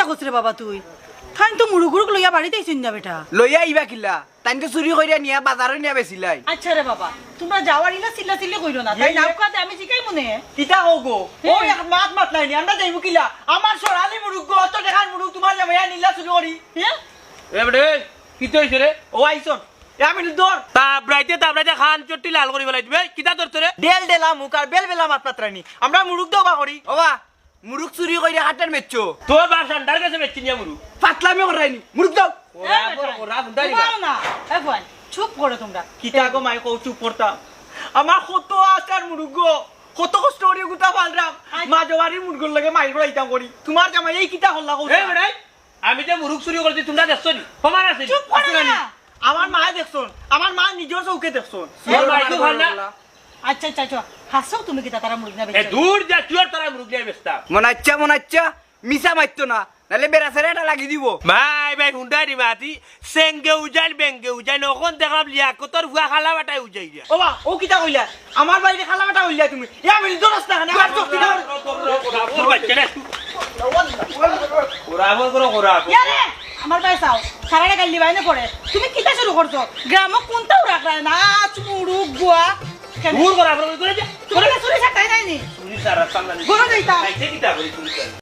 কিতা করছ রে বাবা তুই খান তো মুরুগুরুক লইয়া বাড়িতে আইছিন না বেটা লইয়া আইবা কিলা তাই তো চুরি করিয়া নিয়া বাজারে নিয়া বেছিলাই আচ্ছা রে বাবা তোমরা যাওয়ার ইলা চিল্লা চিল্লি কইরো না তাই নাও কাতে আমি শিখাই মনে কিতা হোগো ও এক মাত নাই আমরা যাইবো কিলা আমার সরালি মুরুগ গো অত দেখার মুরুগ তোমার জামাইয়া নিলা চুরি করি হ্যাঁ এ বেটে কি হইছে রে ও আইছন এ আমি দর তাবরাইতে খান চট্টি লাল করি ফেলাই দিবে কিতা ধরতে রে ডেল ডেলা মুখ আর বেল বেলা মাত মাত্রানি আমরা মুরুগ দবা করি ওবা মুরুক চুরি করিয়া হাটের মেচ্ছো তোর বাপ সান্ডার কাছে বেচছি নিয়া মুরু পাতলামি করাইনি মুরুক দাও ওরা ফুন্দারি তোমাও না এ ভাই চুপ করে তোমরা কিতা গো মাই কও চুপ করতাম আমার কত আসার মুরুগ গো কত কষ্ট করি গুতা পালরাম মা জওয়ারির মুরগুর লাগে মাইর করাইতাম করি তোমার জামাই এই কিতা হল্লা কও এ বেটে আমি যে মুরুক চুরি করছি তোমরা দেখছো নি সমান আছে চুপ করে না আমার মা দেখছন আমার মা নিজের চৌকে দেখছন তোর মাইকো ভাল না আচ্ছা আচ্ছা আচ্ছা হাসো তুমি কিতা তারা মুরগি না এ বেচছো দূর যা তুই তারা মুরুক নিয়ে বেচতা মনাচ্ছা মিছা মারতো না নাহলে বেড়াছারে এটা লাগি দিব ভাই হুন্ডারি মাতি সেঙ্গে উজাইল বেঙ্গে উজাইল ওখন দেখাম লিয়া কতর ভুয়া খালা বাটাই উজাই দিয়া ওবা ও কিতা কইলা আমার বাইরে খালা কাটা হইলা তুমি এ আমি দরস না আমার চোখ কিতা ইয়ারে আমার ভাই চাও সারাটা গালি বাইনে পড়ে তুমি কিতা শুরু করছো গ্রাম কোনটাও রাখরা নাচ মুরুগ গুয়া কেন দূর করা করে তুমি চুরি ছাড়তাই নাইনি চুরি সারা সামনে গরো যাইতা কিতা করি চুরি